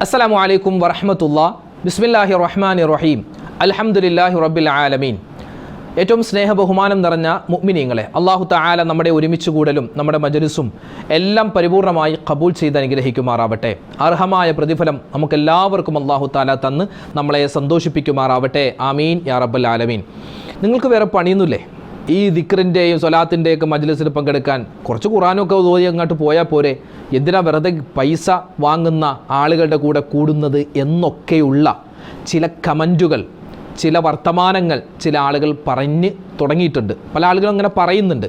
അസ്സലാമു അലൈക്കും വറഹ്മത്തുള്ളാഹി ബിസ്മില്ലാഹിർ റഹ്മാനിർ റഹീം അൽഹംദുലില്ലാഹി റബ്ബിൽ ആലമീൻ. ഏറ്റവും സ്നേഹബഹുമാനം നിറഞ്ഞ മുഅ്മിനീങ്ങളെ, അല്ലാഹു തആല നമ്മുടെ ഒരുമിച്ച് കൂടലും നമ്മുടെ മജ്‌ലിസും എല്ലാം പരിപൂർണമായി ഖബൂൽ ചെയ്ത് അനുഗ്രഹിക്കുമാറാവട്ടെ. അർഹമായ പ്രതിഫലം നമുക്കെല്ലാവർക്കും അല്ലാഹു തആല തന്ന് നമ്മളെ സന്തോഷിപ്പിക്കുമാറാവട്ടെ. ആമീൻ യാ റബ്ബൽ ആലമീൻ. നിങ്ങൾക്ക് വേറെ പണിയൊന്നുമില്ലേ? ഈ ദിക്റിൻ്റെയും സ്വലാത്തിൻ്റെയൊക്കെ മജ്‌ലിസിൽ പങ്കെടുക്കാൻ കുറച്ച് ഖുർആനൊക്കെ ഓതി അങ്ങോട്ട് പോയാൽ പോരെ? എന്തിനാ വെറുതെ പൈസ വാങ്ങുന്ന ആളുകളുടെ കൂടെ കൂടുന്നത് എന്നൊക്കെയുള്ള ചില കമൻറ്റുകൾ, ചില വർത്തമാനങ്ങൾ ചില ആളുകൾ പറഞ്ഞ് തുടങ്ങിയിട്ടുണ്ട്. പല ആളുകളും അങ്ങനെ പറയുന്നുണ്ട്.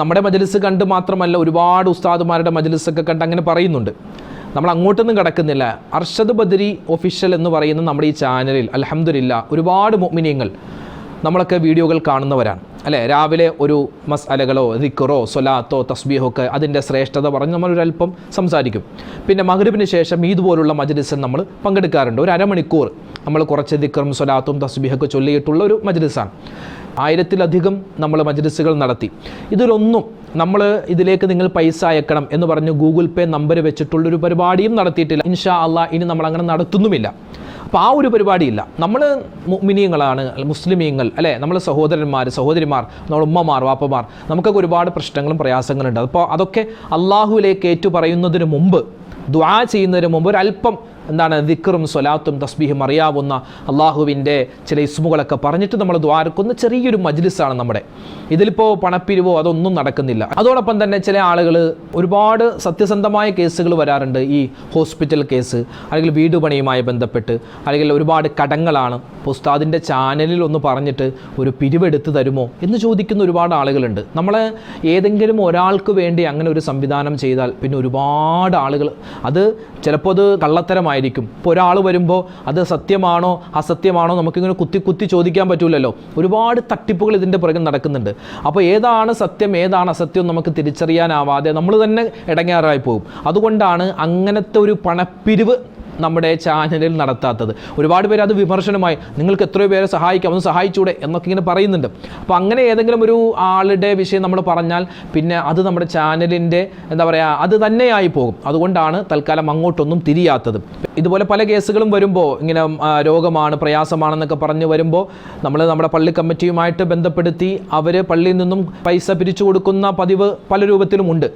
നമ്മുടെ മജ്‌ലിസ് കണ്ട് മാത്രമല്ല, ഒരുപാട് ഉസ്താദുമാരുടെ മജ്‌ലിസൊക്കെ കണ്ട് അങ്ങനെ പറയുന്നുണ്ട്. നമ്മൾ അങ്ങോട്ടൊന്നും കിടക്കുന്നില്ല. അർഷദ് ബദരി ഒഫീഷ്യൽ എന്ന് പറയുന്ന നമ്മുടെ ഈ ചാനലിൽ അൽഹംദുലില്ലാഹ് ഒരുപാട് മുഅ്മിനീങ്ങൾ നമ്മളൊക്കെ വീഡിയോകൾ കാണുന്നവരാണ് അല്ലേ? രാവിലെ ഒരു മസ്അലകളോ ദിക്റോ സ്വലാത്തോ തസ്ബീഹോ ഒക്കെ അതിൻ്റെ ശ്രേഷ്ഠത പറഞ്ഞ് നമ്മളൊരല്പം സംസാരിക്കും. പിന്നെ മഗ്‌രിബിന് ശേഷം ഇതുപോലുള്ള മജ്‌ലിസിൽ നമ്മൾ പങ്കെടുക്കാറുണ്ട്. ഒരു അരമണിക്കൂർ നമ്മൾ കുറച്ച് ദിക്റും സ്വലാത്തും തസ്ബീഹൊക്കെ ചൊല്ലിയിട്ടുള്ള ഒരു മജ്‌ലിസാണ്. 1000-ലധികം നമ്മൾ മജ്‌ലിസുകൾ നടത്തി. ഇതിലൊന്നും നമ്മൾ ഇതിലേക്ക് നിങ്ങൾ പൈസ അയക്കണം എന്ന് പറഞ്ഞ് ഗൂഗിൾ പേ നമ്പർ വെച്ചിട്ടുള്ളൊരു പരിപാടിയും നടത്തിയിട്ടില്ല. ഇൻഷാ അള്ളാഹ് ഇനി നമ്മളങ്ങനെ നടത്തുന്നുമില്ല. അപ്പോൾ ആ ഒരു പരിപാടിയില്ല. നമ്മൾ മുഅ്മിനീങ്ങളാണ്, മുസ്ലിമീങ്ങൾ അല്ലേ? നമ്മൾ സഹോദരന്മാർ, സഹോദരിമാർ, നമ്മുടെ ഉമ്മമാർ, വാപ്പമാർ, നമുക്കൊക്കെ ഒരുപാട് പ്രശ്നങ്ങളും പ്രയാസങ്ങളുണ്ട്. അപ്പോൾ അതൊക്കെ അള്ളാഹുവിലേക്ക് ഏറ്റു പറയുന്നതിന് മുമ്പ്, ദുആ ചെയ്യുന്നതിന് മുമ്പ് ഒരല്പം ദിക്റും സ്വലാത്തും തസ്ബീഹും അറിയാവുന്ന അള്ളാഹുവിൻ്റെ ചില ഇസ്മുകളൊക്കെ പറഞ്ഞിട്ട് നമ്മൾ ദ്വാരക്കുന്ന ചെറിയൊരു മജ്‌ലിസാണ് നമ്മുടെ. ഇതിലിപ്പോൾ പണപ്പിരിവോ അതൊന്നും നടക്കുന്നില്ല. അതോടൊപ്പം തന്നെ ചില ആളുകൾ ഒരുപാട് സത്യസന്ധമായ കേസുകൾ വരാറുണ്ട്. ഈ ഹോസ്പിറ്റൽ കേസ്, അല്ലെങ്കിൽ വീട് പണിയുമായി ബന്ധപ്പെട്ട്, അല്ലെങ്കിൽ ഒരുപാട് കടങ്ങളാണ്. ഉസ്താദിൻ്റെ ചാനലിൽ ഒന്ന് പറഞ്ഞിട്ട് ഒരു പിരിവെടുത്ത് തരുമോ എന്ന് ചോദിക്കുന്ന ഒരുപാട് ആളുകളുണ്ട്. നമ്മൾ ഏതെങ്കിലും ഒരാൾക്ക് വേണ്ടി അങ്ങനെ ഒരു സംവിധാനം ചെയ്താൽ പിന്നെ ഒരുപാട് ആളുകൾ, അത് ചിലപ്പോൾ അത് കള്ളത്തരമായിരിക്കും. ഇപ്പോൾ ഒരാൾ വരുമ്പോൾ അത് സത്യമാണോ അസത്യമാണോ നമുക്കിങ്ങനെ കുത്തി ചോദിക്കാൻ പറ്റില്ലല്ലോ. ഒരുപാട് തട്ടിപ്പുകൾ ഇതിൻ്റെ പുറകെ നടക്കുന്നുണ്ട്. അപ്പോൾ ഏതാണ് സത്യം ഏതാണ് അസത്യം നമുക്ക് തിരിച്ചറിയാനാവാതെ നമ്മൾ തന്നെ ഇടങ്ങേറായി പോകും. അതുകൊണ്ടാണ് അങ്ങനത്തെ ഒരു പണപ്പിരിവ് നമ്മുടെ ചാനലിൽ നടത്താത്തത്. ഒരുപാട് പേര് അത് വിമർശനമായി, നിങ്ങൾക്ക് എത്രയോ പേരെ സഹായിക്കാം, ഒന്ന് സഹായിച്ചൂടെ എന്നൊക്കെ ഇങ്ങനെ പറയുന്നുണ്ട്. അപ്പോൾ അങ്ങനെ ഏതെങ്കിലും ഒരു ആളുടെ വിഷയം നമ്മൾ പറഞ്ഞാൽ പിന്നെ അത് നമ്മുടെ ചാനലിൻ്റെ അത് തന്നെയായി പോകും. അതുകൊണ്ടാണ് തൽക്കാലം അങ്ങോട്ടൊന്നും തിരിയാത്തത്. ഇതുപോലെ പല കേസുകളും വരുമ്പോൾ ഇങ്ങനെ രോഗമാണ്, പ്രയാസമാണെന്നൊക്കെ പറഞ്ഞു വരുമ്പോൾ നമ്മൾ നമ്മുടെ പള്ളി കമ്മിറ്റിയുമായിട്ട് ബന്ധപ്പെടുത്തി അവർ പള്ളിയിൽ നിന്നും പൈസ പിരിച്ചു കൊടുക്കുന്ന പതിവ് പല രൂപത്തിലുമുണ്ട്.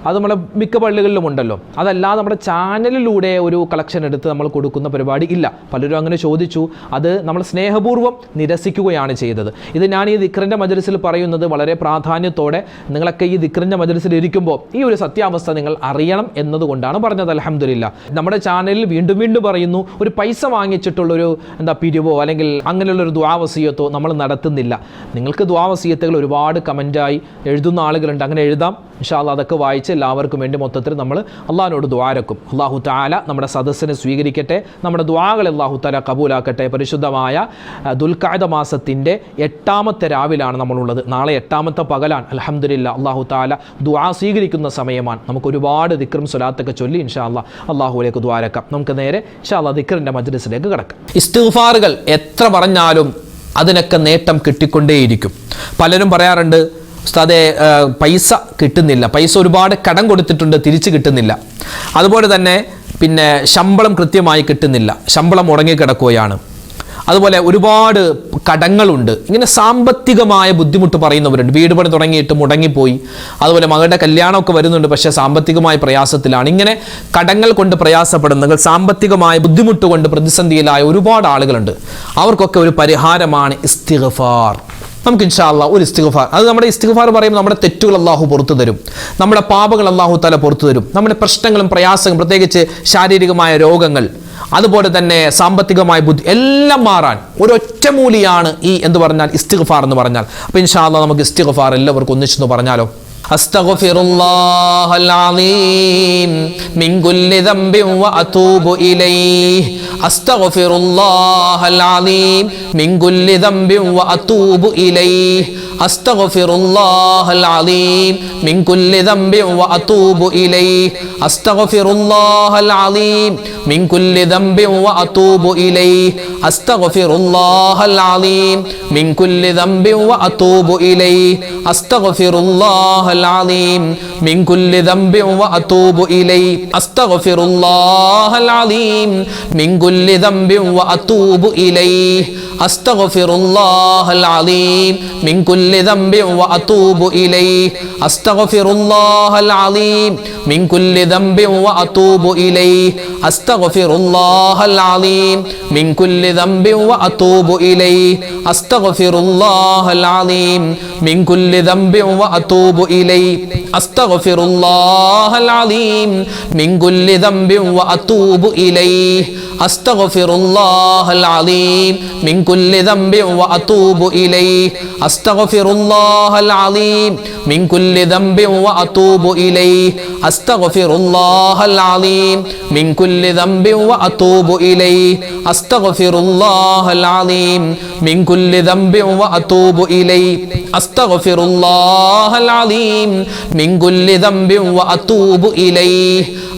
അത് നമ്മുടെ മിക്ക പള്ളികളിലും ഉണ്ടല്ലോ. അതല്ലാതെ നമ്മുടെ ചാനലിലൂടെ ഒരു കളക്ഷൻ എടുത്ത് നമ്മൾ കൊടുക്കുന്ന പരിപാടി ഇല്ല. പലരും അങ്ങനെ ചോദിച്ചു. അത് നമ്മൾ സ്നേഹപൂർവ്വം നിരസിക്കുകയാണ് ചെയ്തത്. ഇത് ഞാൻ ഈ ദിക്റിൻ്റെ മജ്‌ലിസിൽ പറയുന്നത് വളരെ പ്രാധാന്യത്തോടെ, നിങ്ങളൊക്കെ ഈ ദിക്റിൻ്റെ മജ്‌ലിസിൽ ഇരിക്കുമ്പോൾ ഈ ഒരു സത്യാവസ്ഥ നിങ്ങൾ അറിയണം എന്നതുകൊണ്ടാണ് പറഞ്ഞത്. അൽഹംദുലില്ലാഹ്. നമ്മുടെ ചാനലിൽ വീണ്ടും പറയുന്നു, ഒരു പൈസ വാങ്ങിച്ചിട്ടുള്ളൊരു പിരിവോ അല്ലെങ്കിൽ അങ്ങനെയുള്ളൊരു ദുആ വസിയത്തോ നമ്മൾ നടത്തുന്നില്ല. നിങ്ങൾക്ക് ദുആ വസിയത്തുകൾ ഒരുപാട് കമൻറ്റായി എഴുതുന്ന ആളുകളുണ്ട്. അങ്ങനെ എഴുതാം. ഇൻഷാ അല്ലാഹ് അതൊക്കെ വായിച്ച് എല്ലാവർക്കും വേണ്ടി മൊത്തത്തിൽ നമ്മൾ അള്ളാഹിനോട് ദുആരക്കും. അല്ലാഹു തആല നമ്മുടെ സദസ്സിനെ സ്വീകരിക്കട്ടെ, നമ്മുടെ ദുആകൾ അല്ലാഹു തആല കബൂലാക്കട്ടെ. പരിശുദ്ധമായ ദുൽഖഅദ മാസത്തിൻ്റെ 8ാമത്തെ രാവിലാണ് നമ്മളുള്ളത്. നാളെ 8ാമത്തെ പകലാണ്. അൽഹംദുലില്ലാഹ്. അല്ലാഹു തആല ദുആ സ്വീകരിക്കുന്ന സമയമാണ്. നമുക്ക് ഒരുപാട് ദിക്റും സ്വലാത്തൊക്കെ ചൊല്ലി ഇൻഷാ അല്ലാഹ് അല്ലാഹുവിലേക്ക് ദുആരക്കാം. നമുക്ക് നേരെ ഇൻഷാ അല്ലാഹ് ദിക്റിൻ്റെ മജ്‌ലിസിലേക്ക് കടക്കാം. ഇസ്തിഗ്ഫാറുകൾ എത്ര പറഞ്ഞാലും അതിനൊക്കെ നേട്ടം കിട്ടിക്കൊണ്ടേയിരിക്കും. പലരും പറയാറുണ്ട്, ഉസ്താദേ പൈസ കിട്ടുന്നില്ല, പൈസ ഒരുപാട് കടം കൊടുത്തിട്ടുണ്ട്, തിരിച്ച് കിട്ടുന്നില്ല. അതുപോലെ തന്നെ പിന്നെ ശമ്പളം കൃത്യമായി കിട്ടുന്നില്ല, ശമ്പളം മുടങ്ങിക്കിടക്കുകയാണ്. അതുപോലെ ഒരുപാട് കടങ്ങളുണ്ട്. ഇങ്ങനെ സാമ്പത്തികമായ ബുദ്ധിമുട്ട് പറയുന്നവരുണ്ട്. വീട് പണി തുടങ്ങിയിട്ട് മുടങ്ങിപ്പോയി. അതുപോലെ മകളുടെ കല്യാണമൊക്കെ വരുന്നുണ്ട്, പക്ഷേ സാമ്പത്തികമായ പ്രയാസത്തിലാണ്. ഇങ്ങനെ കടങ്ങൾ കൊണ്ട് പ്രയാസപ്പെടുന്നവർ, സാമ്പത്തികമായ ബുദ്ധിമുട്ട് കൊണ്ട് പ്രതിസന്ധിയിലായ ഒരുപാട് ആളുകളുണ്ട്. അവർക്കൊക്കെ ഒരു പരിഹാരമാണ് ഇസ്തിഗ്ഫാർ. നമുക്ക് ഇൻഷാ അല്ലാഹ് ഒരു ഇസ്തിഗ്ഫാർ, അത് നമ്മുടെ ഇസ്തിഗ്ഫാർ പറയുമ്പോൾ നമ്മുടെ തെറ്റുകൾ അല്ലാഹു പുറത്തു തരും, നമ്മുടെ പാപങ്ങൾ അല്ലാഹു തആല പുറത്തു തരും, നമ്മുടെ പ്രശ്നങ്ങളും പ്രയാസങ്ങളും പ്രത്യേകിച്ച് ശാരീരികമായ രോഗങ്ങൾ, അതുപോലെ തന്നെ സാമ്പത്തികമായ ബുദ്ധി എല്ലാം മാറാൻ ഒരൊറ്റമൂലിയാണ് ഈ ഇസ്തിഗ്ഫാർ എന്ന് പറഞ്ഞാൽ. അപ്പോൾ ഇൻഷാ അല്ലാഹ് നമുക്ക് ഇസ്തിഗ്ഫാർ എല്ലാവർക്കും ഒന്നിച്ചെന്ന് പറഞ്ഞാലോ. അസ്തഗ്ഫിറുല്ലാഹൽ അലീം മിൻ കുല്ലി ദംബിൻ വഅതൂബു ഇലൈഹി. അസ്തഗ്ഫിറുല്ലാഹൽ അലീം മിൻ കുല്ലി ദംബിൻ വഅതൂബു ഇലൈഹി. അസ്തഗ്ഫിറുല്ലാഹൽ അലീം മിൻ കുല്ലി ദംബിൻ വഅതൂബു ഇലൈഹി അസ്തഗ്ഫിറുല്ലാഹൽ അലീം മിൻ കുല്ലി ദംബിൻ വഅതൂബു ഇലൈഹി അസ്തഗ്ഫിറുല്ലാഹൽ അലീം മിൻ കുല്ലി ദംബിൻ വഅതൂബു ഇലൈഹി അസ്തഗ്ഫിറുല്ലാഹൽ അലീം മിൻ കുല്ലി ദംബിൻ വഅതൂബു ഇലൈഹി അസ്തഗ്ഫിറുല്ലാഹൽ അലീം മിൻ കുല്ലി ദംബിൻ വഅതൂബു ഇലൈഹി അസ്തഗ്ഫിറുല്ലാഹൽ അലീം മിൻ കുല്ലി ദംബിൻ വഅതൂബു ഇലൈഹി അസ്തഗ്ഫിറുല്ലാഹൽ അലീം മിൻ കുല്ലി ദംബിൻ വഅതൂബു ഇലൈഹി അസ്തഗ്ഫിറുല്ലാഹൽ അലീം മിൻ കുല്ലി ദംബിൻ വഅതൂബു ഇലൈഹി അസ്തഗ്ഫിറുല്ലാഹൽ അലീം മിൻ കുല്ലി ദംബിൻ വഅതൂബു ഇലൈഹി അസ്തഗ്ഫിറുല്ലാഹൽ അലീം മിൻ കുല്ലി ദംബിൻ വഅതൂബു ഇലൈഹി അസ്തഗ്ഫിറുല്ലാഹൽ അലീം മിൻ കുല്ലി ദംബിൻ വഅതൂബു ഇലൈഹി അസ്തഗ്ഫിറുല്ലാഹൽ അലീം മിൻ കുല്ലി ദംബിൻ വഅതൂബു ഇലൈഹി അസ്തഗ്ഫിറുല്ലാഹൽ അലീം മിൻ കുല്ലി ദംബിൻ വഅതൂബു ഇലൈഹി അസ്തഗ്ഫിറുല്ലാഹൽ അലീം മിൻ കുല്ലി ദംബിൻ വഅതൂബു ഇലൈഹി അസ്തഗ്ഫിറുല്ലാഹൽ അലീം മിൻ കുല്ലി ദംബിൻ വഅതൂബു ഇലൈഹി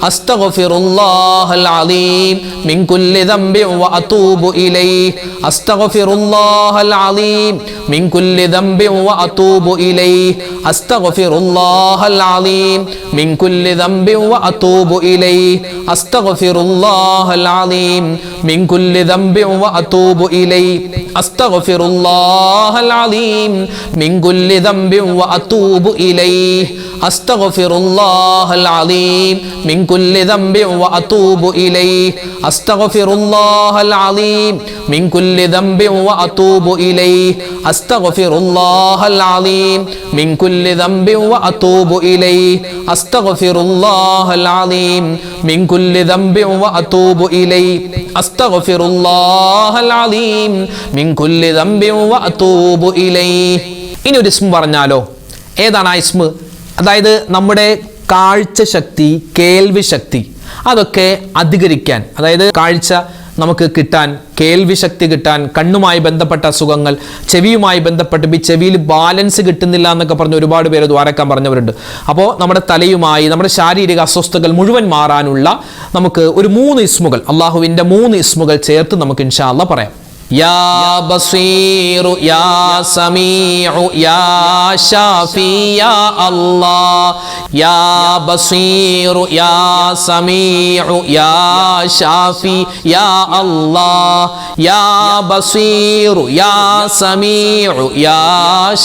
അസ്തഗ്ഫിറുല്ലാഹൽ അലീം മിൻ കുല്ലി ദംബിൻ വഅതൂബു ഇലൈഹി അസ്തഗ്ഫിറുല്ലാഹൽ അലീം മിൻ കുല്ലി ദംബിൻ വഅതൂബു ഇലൈഹി അസ്തഗ്ഫിറുല്ലാഹൽ അലീം മിൻ കുല്ലി ദംബിൻ വഅതൂബു ഇലൈഹി അസ്തഗ്ഫിറുല്ലാഹൽ അലീം മിൻ കുല്ലി ദംബിൻ വഅതൂബു ഇലൈഹി അസ്തഗ്ഫിറുല്ലാഹൽ അലീം മിൻ കുല്ലി ദംബിൻ വഅതൂബു ഇലൈഹി അസ്തഗ്ഫിറുല്ലാഹൽ അലീം മിൻ കുല്ലി ദംബിൻ വഅതൂബു ഇലൈഹി അസ്തഗ്ഫിറുല്ലാഹൽ അലീം മിൻ കുല്ലി ദംബിൻ വഅതൂബു ഇലൈഹി അസ്തഗ്ഫിറുല്ലാഹൽ അലീം മിൻ കുല്ലി ദംബിൻ വഅതൂബു ഇലൈഹി അസ്തഗ്ഫിറുല്ലാഹൽ അലീം മിൻ കുല്ലി ദംബിൻ വഅതൂബു ഇലൈഹി അസ്തഗ്ഫിറുല്ലാഹൽ അലീം മിൻ കുല്ലി ദംബിൻ വഅതൂബു ഇലൈഹി. ഇനി ഒരു ഇസ്മ പറഞ്ഞാലോ? ഏതാണ് ആ ഇസ്മ? അതായത് നമ്മുടെ കാഴ്ച ശക്തി, കേൾവി ശക്തി അതൊക്കെ അധികരിക്കാൻ, അതായത് കാഴ്ച നമുക്ക് കിട്ടാൻ, കേൾവി ശക്തി കിട്ടാൻ, കണ്ണുമായി ബന്ധപ്പെട്ട അസുഖങ്ങൾ, ചെവിയുമായി ബന്ധപ്പെട്ട് ഈ ചെവിയിൽ ബാലൻസ് കിട്ടുന്നില്ല എന്നൊക്കെ പറഞ്ഞ് ഒരുപാട് പേര് ദ്വാരക്കാൻ പറഞ്ഞവരുണ്ട്. അപ്പോൾ നമ്മുടെ തലയുമായി നമ്മുടെ ശാരീരിക അസ്വസ്ഥതകൾ മുഴുവൻ മാറാനുള്ള നമുക്ക് ഒരു 3 ഇസ്മുകൾ, അള്ളാഹുവിൻ്റെ 3 ഇസ്മുകൾ ചേർത്ത് നമുക്ക് ഇൻഷാ അല്ലാഹ് പറയാം. യാ ബസീറു യാ സമീഉ യാ ഷാഫി യാ അല്ലാഹ് യാ ബസീറു യാ സമീഉ യാ ഷാഫി യാ അല്ലാഹ് യാ ബസീറു യാ സമീഉ യാ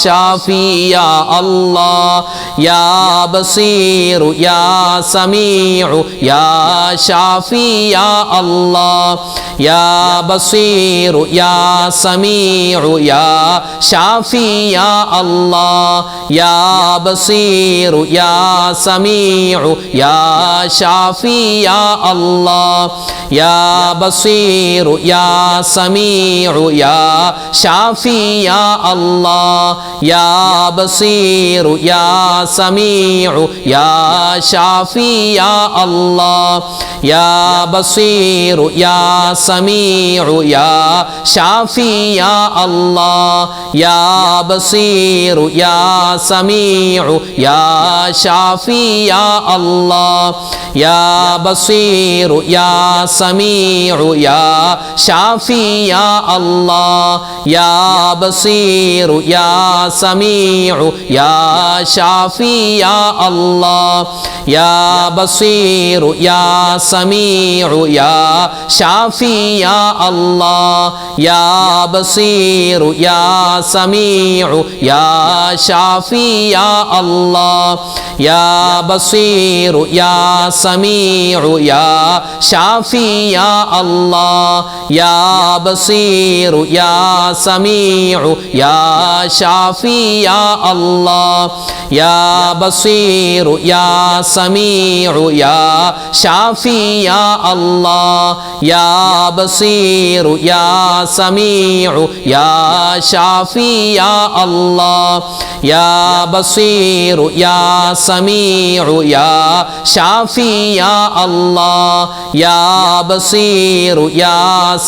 ഷാഫി യാ അല്ലാഹ് യാ ബസീറു യാ സമീഉ യാ ഷാഫി യാ അല്ലാഹ് യാ ബസീറു യാ സമീഉ യാ ഷാഫി യാ അല്ലാഹ് യാ ബസീറു യാ സമീഉ യാ ഷാഫി യാ അല്ലാഹ് യാ ബസീറു യാ സമീഉ യാ ഷാഫി യാ അല്ലാഹ് യാ ബസീറു യാ സമീഉ യാ ഷാഫി യാ അല്ലാഹ് യാ ബസീറു യാ സമീഉ യാ ഷാഫി യാ അല്ലാഹ് യാ ബസീറു യാ സമീഉ യാ ഷാഫി യാ അല്ലാഹ് യാ ബസീറു യാ സമീഉ യാ ഷാഫി യാ അല്ലാഹ് യാ ബസീറു യാ സമീഉ യാ ഷാഫി യാ അല്ലാഹ് യാ ബസീറു യാ സമീഉ യാ ഷാഫി യാ അല്ലാഹ് യാ ബസീറു യാ സമീഉ യാ ഷാഫി യാ അല്ലാഹ് യാ ബസീറു യാ സമീഉ യാ ഷാഫി യാ അല്ലാഹ് യാ ബസീറു യാ സമീഉ യാ ഷാഫി യാ അല്ലാഹ് യാ ബസീറു യാ സമീഉ യാ ഷാഫി യാ അല്ലാഹ് യാ ബസീറു യാ സമീഉ യാ ഷാഫി യാ അല്ലാഹ് യാ ബസീറു യാ സമീഉ യാ ഷാഫി യാ അല്ലാഹ് യാ ബസീറു യാ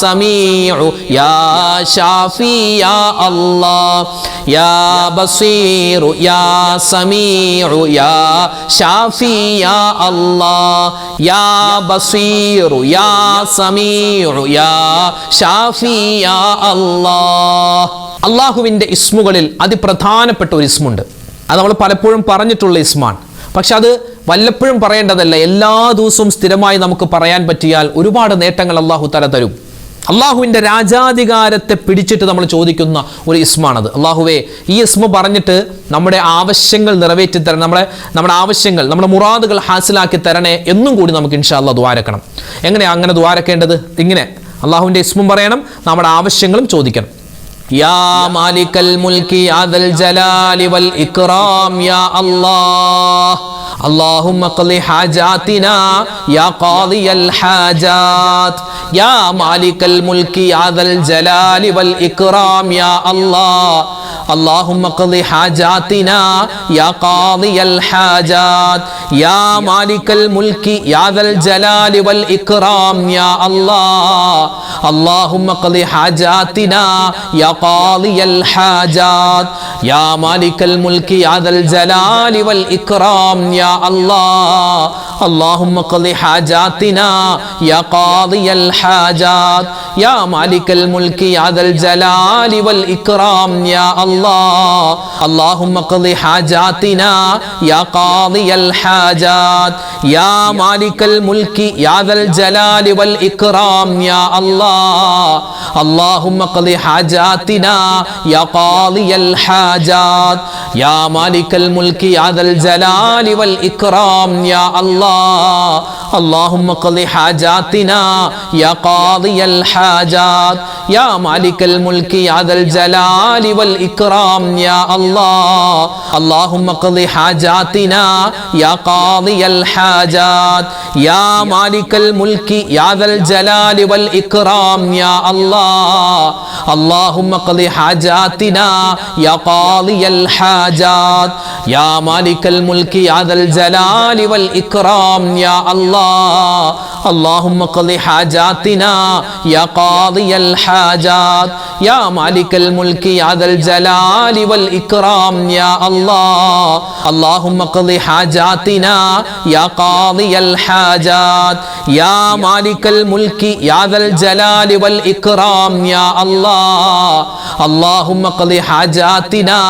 സമീഉ യാ ഷാഫി യാ അല്ലാഹ് യാ ബസീറു യാ സമീഉ യാ ഷാഫി യാ അല്ലാഹ് യാ ബസീറു യാ സമീഉ യാ ഷാഫി യാ അല്ലാഹ്. അള്ളാഹുവിൻ്റെ ഇസ്മുകളിൽ അതിപ്രധാനപ്പെട്ട ഒരു ഇസ്മുണ്ട്. അത് നമ്മൾ പലപ്പോഴും പറഞ്ഞിട്ടുള്ള ഇസ്മാണ്. പക്ഷെ അത് വല്ലപ്പോഴും പറയേണ്ടതല്ല. എല്ലാ ദിവസവും സ്ഥിരമായി നമുക്ക് പറയാൻ പറ്റിയാൽ ഒരുപാട് നേട്ടങ്ങൾ അള്ളാഹു തആല തരും. അള്ളാഹുവിൻ്റെ രാജാധികാരത്തെ പിടിച്ചിട്ട് നമ്മൾ ചോദിക്കുന്ന ഒരു ഇസ്മാണത്. അള്ളാഹുവേ, ഈ ഇസ്മ പറഞ്ഞിട്ട് നമ്മുടെ ആവശ്യങ്ങൾ നിറവേറ്റി തരണം, നമ്മുടെ ആവശ്യങ്ങൾ, നമ്മുടെ മുറാദുകൾ ഹാസിലാക്കി തരണേ എന്നും കൂടി നമുക്ക് ഇൻഷാ അല്ലാഹ് ദുആരക്കണം. എങ്ങനെയാണ് അങ്ങനെ ദുആരക്കേണ്ടത്? ഇങ്ങനെ അള്ളാഹുവിൻ്റെ ഇസ്മും പറയണം, നമ്മുടെ ആവശ്യങ്ങളും ചോദിക്കണം. യാ മാലിക്കൽ മുൽക്കി യാ ദൽ ജലാലി വൽ ഇക്റാം യാ അല്ലാഹ് اللهم اقض حاجاتنا يا قاضي الحاجات يا مالك الملك يا ذا الجلال والإكرام يا الله اللهم اقض حاجاتنا يا قاضي الحاجات يا مالك الملك يا ذا الجلال والإكرام يا الله اللهم اقض حاجاتنا يا قاضي الحاجات يا مالك الملك يا ذا الجلال والإكرام يا الله اللهم اقض حاجاتنا يا قاضي الحاجات يا مالك الملك يا ذا الجلال والإكرام يا الله اللهم اقض حاجاتنا يا قاضي الحاجات يا مالك الملك يا ذا الجلال والإكرام يا الله اللهم اقض حاجاتنا يا قاضي الحاجات يا مالك الملك يا ذا الجلال والإكرام يا الله اللهم اقض حاجاتنا يا قاضي الحاجات يا مالك الملك يا ذا الجلال والإكرام يا الله اللهم اقض حاجاتنا يا قاضي الحاجات يا مالك الملك يا ذا الجلال والإكرام يا الله اللهم اقض حاجاتنا يا قاضي الحاجات يا مالك الملك يا ذا الجلال والإكرام يا الله اللهم اقض حاجاتنا يا قاضي الحاجات يا مالك الملك يا ذا الجلال والإكرام يا الله اللهم اقض حاجاتنا يا قاضي الحاجات يا مالك الملك يا ذا الجلال والإكرام يا الله اللهم اقض حاجاتنا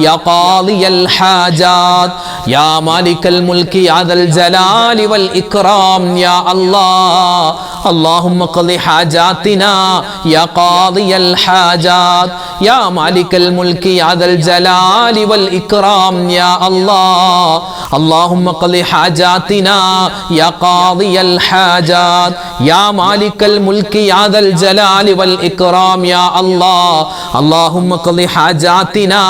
يا قاضي الحاجات يا مالك الملك يا ذا الجلال والإكرام يا الله اللهم اقض حاجاتنا يا قاضي الحاجات يا مالك الملك يا ذا الجلال والإكرام يا الله اللهم اقض حاجاتنا يا قاضي الحاجات يا مالك الملك يا ذا الجلال والإكرام يا الله اللهم اقض حاجاتنا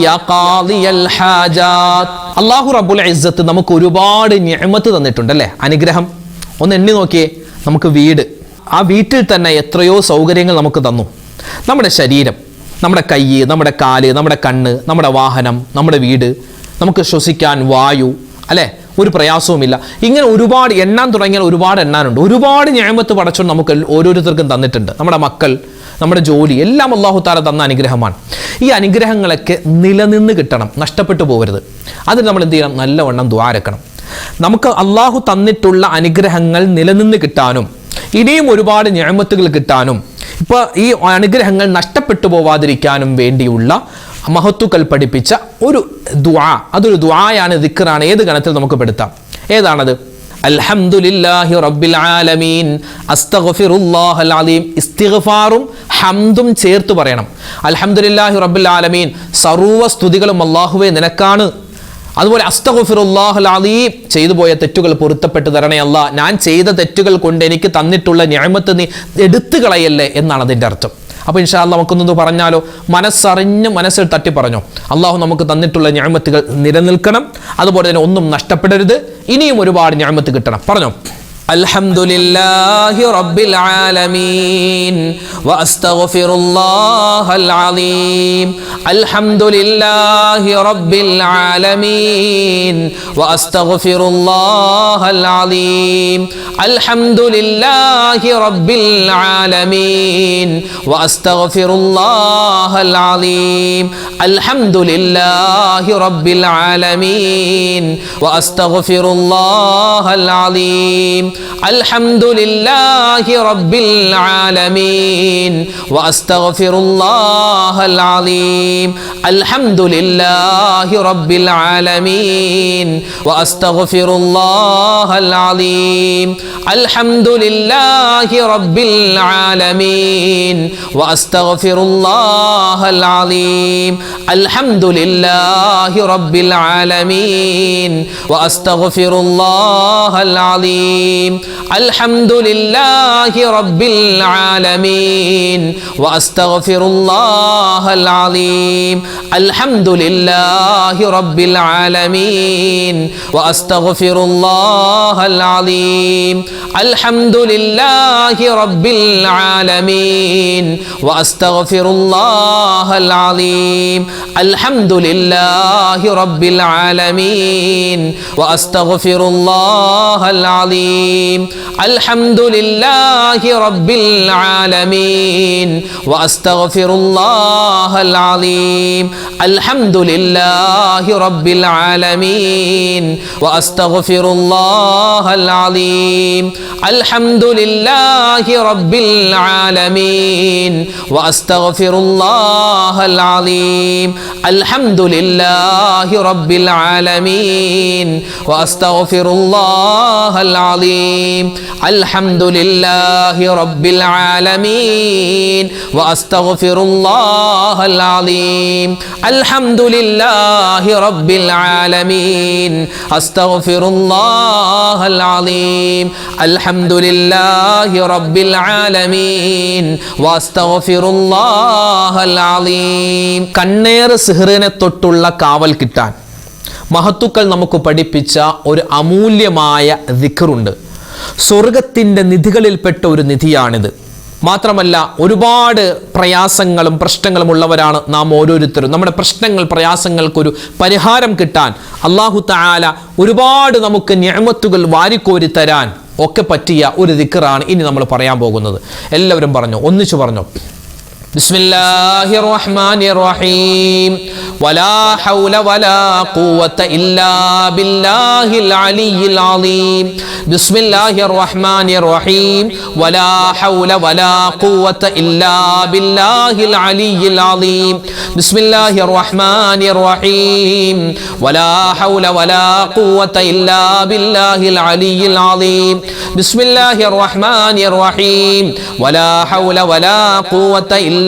يا قاضي الحاجات. അല്ലാഹു റബ്ബുൽ ഇസ്സത്ത് നമുക്ക് ഒരുപാട് നിഅമത്ത് തന്നിട്ടുണ്ട് അല്ലേ, അനുഗ്രഹം. ഒന്ന് എണ്ണി നോക്കിയേ. നമുക്ക് വീട്, ആ വീട്ടിൽ തന്നെ എത്രയോ സൗകര്യങ്ങൾ നമുക്ക് തന്നു. നമ്മുടെ ശരീരം, നമ്മുടെ കൈ, നമ്മുടെ കാല്, നമ്മുടെ കണ്ണ്, നമ്മുടെ വാഹനം, നമ്മുടെ വീട്, നമുക്ക് ശ്വസിക്കാൻ വായു, അല്ലേ, ഒരു പ്രയാസവുമില്ല. ഇങ്ങനെ ഒരുപാട് എണ്ണാൻ തുടങ്ങിയാൽ ഒരുപാട് എണ്ണാനുണ്ട്. ഒരുപാട് നിഅമത്ത് പടച്ചോൻ നമുക്ക് ഓരോരുത്തർക്കും തന്നിട്ടുണ്ട്. നമ്മുടെ മക്കൾ, നമ്മുടെ ജോലി, എല്ലാം അല്ലാഹു തആല തന്ന അനുഗ്രഹമാണ്. ഈ അനുഗ്രഹങ്ങളൊക്കെ നിലനിന്ന് കിട്ടണം, നഷ്ടപ്പെട്ടു പോകരുത്. അതിന് നമ്മൾ എന്ത് ചെയ്യണം? നല്ലവണ്ണം ദുആരക്കണം. നമുക്ക് അല്ലാഹു തന്നിട്ടുള്ള അനുഗ്രഹങ്ങൾ നിലനിന്ന് കിട്ടാനും ഇനിയും ഒരുപാട് നിഅമത്തുകൾ കിട്ടാനും ഇപ്പോൾ ഈ അനുഗ്രഹങ്ങൾ നഷ്ടപ്പെട്ടു പോവാതിരിക്കാനും വേണ്ടിയുള്ള മഹത്തുക്കൾ പഠിപ്പിച്ച ഒരു ദുആ, അതൊരു ദുആയാണ്, ദിക്റാണ്. ഏത് ഗണത്തിൽ നമുക്ക് പെടുത്താം? ഏതാണത്? അൽഹംദുലില്ലാഹി റബ്ബിൽ ആലമീൻ അസ്തഗ്ഫിറുല്ലാഹൽ അലീം. ഇസ്തിഗ്ഫാറും ഹംദും ചേർത്ത് പറയണം. അൽഹംദുലില്ലാഹി റബ്ബിൽ ആലമീൻ, സർവ്വ സ്തുതികളും അല്ലാഹുവേ നിനക്കാണ്. അതുപോലെ അസ്തഗ്ഫിറുല്ലാഹൽ അലീം, ചെയ്തു പോയ തെറ്റുകൾ പൊറുത്തപ്പെട്ട് തരണേ അല്ലാ, ഞാൻ ചെയ്ത തെറ്റുകൾ കൊണ്ട് എനിക്ക് തന്നിട്ടുള്ള നിഅമത്ത് നീ എടുത്തു കളയല്ലേ എന്നാണ് അതിൻ്റെ അർത്ഥം. അപ്പോൾ ഇൻഷാ അല്ലാഹ് നമുക്കൊന്നത് പറഞ്ഞാലോ? മനസ്സറിഞ്ഞ് മനസ്സിൽ തട്ടി പറഞ്ഞോ. അള്ളാഹു നമുക്ക് തന്നിട്ടുള്ള നിഅമത്തുകൾ നിലനിൽക്കണം, അതുപോലെ തന്നെ ഒന്നും നഷ്ടപ്പെടരുത്, ഇനിയും ഒരുപാട് നിഅമത്ത് കിട്ടണം. പറഞ്ഞോ. അൽഹംദുലില്ലാഹി റബ്ബിൽ ആലമീൻ വഅസ്തഗ്ഫിറുല്ലാഹൽ അലീം. അൽഹംദുലില്ലാഹി റബ്ബിൽ ആലമീൻ വഅസ്തഗ്ഫിറുല്ലാഹൽ അലീം. അൽഹംദുലില്ലാഹി റബ്ബിൽ ആലമീൻ വഅസ്തഗ്ഫിറുല്ലാഹൽ അലീം. അൽഹംദുലില്ലാഹി റബ്ബിൽ ആലമീൻ വഅസ്തഗ്ഫിറുല്ലാഹൽ അലീം. അൽഹംദുലില്ലാഹി റബ്ബിൽ ആലമീൻ വഅസ്തഗ്ഫിറുല്ലാഹൽ അലീം. അൽഹംദുലില്ലാഹി റബ്ബിൽ ആലമീൻ വഅസ്തഗ്ഫിറുല്ലാഹൽ അലീം. അൽഹംദുലില്ലാഹി റബ്ബിൽ ആലമീൻ വഅസ്തഗ്ഫിറുല്ലാഹൽ അലീം. അൽഹംദുലില്ലാഹി റബ്ബിൽ ആലമീൻ വഅസ്തഗ്ഫിറുല്ലാഹൽ അലീം. അൽഹംദുലില്ലാഹി റബ്ബിൽ ആലമീൻ വഅസ്തഗ്ഫിറുല്ലാഹൽ അലീം. അൽഹംദുലില്ലാഹി റബ്ബിൽ ആലമീൻ വഅസ്തഗ്ഫിറുല്ലാഹൽ അലീം. അൽഹംദുലില്ലാഹി റബ്ബിൽ ആലമീൻ വഅസ്തഗ്ഫിറുല്ലാഹൽ അലീം. അൽഹംദുലില്ലാഹി റബ്ബിൽ ആലമീൻ വഅസ്തഗ്ഫിറുല്ലാഹൽ അലീം. അൽഹംദുലില്ലാഹി റബ്ബിൽ ആലമീൻ വഅസ്തഗ്ഫിറുല്ലാഹൽ അലീം. അൽഹംദുലില്ലാഹി റബ്ബിൽ ആലമീൻ വഅസ്തഗ്ഫിറുല്ലാഹൽ അലീം. അൽഹംദുലില്ലാഹി റബ്ബിൽ ആലമീൻ വഅസ്തഗ്ഫിറുല്ലാഹൽ അലീം. അൽഹംദുലില്ലാഹി റബ്ബിൽ ആലമീൻ വഅസ്തഗ്ഫിറുല്ലാഹൽ അലീം. അൽഹംദുലില്ലാഹി റബ്ബിൽ ആലമീൻ വഅസ്തഗ്ഫിറുല്ലാഹൽ അലീം. അൽഹംദുലില്ലാഹി റബ്ബിൽ ആലമീൻ അസ്തഗ്ഫിറുല്ലാഹൽ അലീം. അൽഹംദുലില്ലാഹി റബ്ബിൽ ആലമീൻ വഅസ്തഗ്ഫിറുല്ലാഹൽ അലീം. കണ്ണേറ് സിഹ്റിനെ തൊട്ടുള്ള കാവൽ കിട്ടാൻ മഹത്തുക്കൾ നമുക്ക് പഠിപ്പിച്ച ഒരു അമൂല്യമായ ദിക്റുണ്ട്. സ്വർഗത്തിൻ്റെ നിധികളിൽപ്പെട്ട ഒരു നിധിയാണിത്. മാത്രമല്ല ഒരുപാട് പ്രയാസങ്ങളും പ്രശ്നങ്ങളും ഉള്ളവരാണ് നാം ഓരോരുത്തരും. നമ്മുടെ പ്രശ്നങ്ങൾ പ്രയാസങ്ങൾക്കൊരു പരിഹാരം കിട്ടാൻ അല്ലാഹു തആല ഒരുപാട് നമുക്ക് നിഅമത്തുകൾ വാരിക്കോരി തരാൻ ഒക്കെ പറ്റിയ ഒരു ദിക്റാണ് ഇനി നമ്മൾ പറയാൻ പോകുന്നത്. എല്ലാവരും പറഞ്ഞു, ഒന്നിച്ചു പറഞ്ഞു. ബിസ്മില്ലാഹിർ റഹ്മാനിർ റഹീം. വലാ ഹൗല വലാ ഖുവത ഇല്ലാ ബില്ലാഹിൽ അലിയിൽ അലീം. ബിസ്മില്ലാഹിർ റഹ്മാനിർ റഹീം. വലാ ഹൗല വലാ ഖുവത ഇല്ലാ ബില്ലാഹിൽ അലിയിൽ അലീം. ബിസ്മില്ലാഹിർ റഹ്മാനിർ റഹീം. വലാ ഹൗല വലാ ഖുവത ഇല്ലാ ബില്ലാഹിൽ അലിയിൽ അലീം. ബിസ്മില്ലാഹിർ റഹ്മാനിർ റഹീം. വലാ ഹൗല വലാ ഖുവത ഇല്ലാ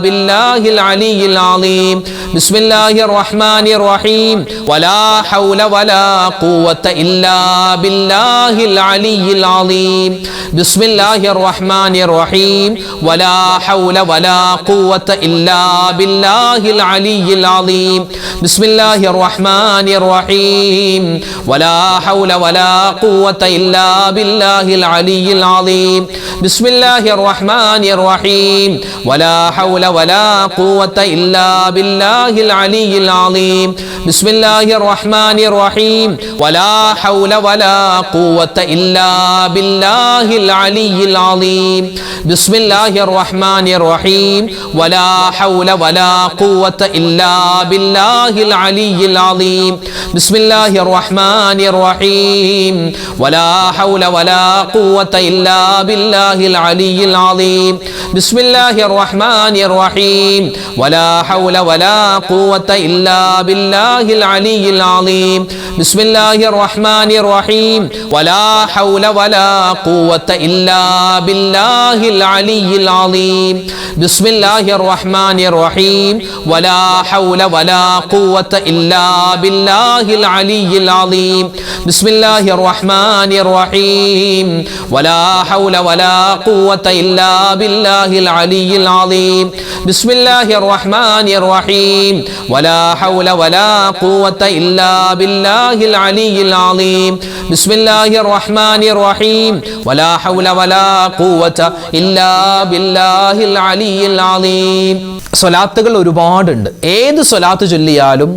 ബില്ലാഹിൽ അലിയിൽ അലീം. ബിസ്മില്ലാഹിർ റഹ്മാനിർ റഹീം. വലാ ഹൗല വലാ ഖുവത ഇല്ലാ ബില്ലാഹിൽ അലിയിൽ അലീം. ബിസ്മില്ലാഹിർ റഹ്മാനിർ റഹീം. വലാ ഹൗല വലാ ഖുവത ഇല്ലാ ബില്ലാഹിൽ അലിയിൽ അലീം. ബിസ്മില്ലാഹിർ റഹ്മാനിർ റഹീം. വലാ ഹൗല വലാ ഖുവത ഇല്ലാ ബില്ലാഹിൽ അലിയിൽ അലീം. ബിസ്മില്ലാഹിർ റഹ്മാനിർ റഹീം. വലാ ഹൗല വലാ ഖുവത ഇല്ലാ ബില്ലാഹിൽ അലിയിൽ അലീം. ബിസ്മില്ലാഹിർ റഹ്മാനിർ റഹീം. വലാ ഹൗല വലാ ഖുവത ഇല്ലാ ബില്ലാഹിൽ അലിയിൽ അലീം. ബിസ്മില്ലാഹിർ റഹ്മാനിർ റഹീം. വലാ ഹൗല വലാ ഖുവത ഇല്ലാ ബില്ലാഹിൽ അലിയിൽ അലീം. ബിസ്മില്ലാഹിർ റഹ്മാനിർ റഹീം. വലാ ഹൗല വലാ ഖുവത ഇല്ലാ ബില്ലാഹിൽ അലിയിൽ അലീം. ബിസ്മില്ലാഹിർ റഹ്മാനിർ റഹീം. വലാ ഹൗല വലാ ഖുവത ഇല്ലാ ബില്ലാഹിൽ അലിയിൽ അലീം. ബിസ്മില്ലാഹിർ റഹ്മാനിർ റഹീം. വലാ ഹൗല വലാ ഖുവത ഇല്ലാ ബില്ലാഹിൽ അലിയിൽ അലീം. ബിസ്മില്ലാഹിർ റഹ്മാനിർ റഹീം. വലാ ഹൗല വലാ ഖുവത ഇല്ലാ ബില്ലാഹിൽ അലിയിൽ അലീം. ബിസ്മില്ലാഹിർ റഹ്മാനിർ റഹീം. വലാ ഹൗല വലാ ഖുവത ഇല്ലാ ബില്ലാഹിൽ അലിയിൽ അലീം. ബിസ്മില്ലാഹിർ റഹ്മാനിർ റഹീം. വലാ ഹൗല വലാ ഖുവത ഇല്ലാ ബില്ലാഹിൽ അലിയിൽ അലീം. ബിസ്മില്ലാഹിർ റഹ്മാനിർ റഹീം വലാ ഹൗല വലാ ഖുവത ഇല്ലാ ബില്ലാഹിൽ അലിയിൽ അലീം. സ്വലാത്തുകൾ ഒരുപാടുണ്ട്. ഏത് സ്വലാത്ത് ചൊല്ലിയാലും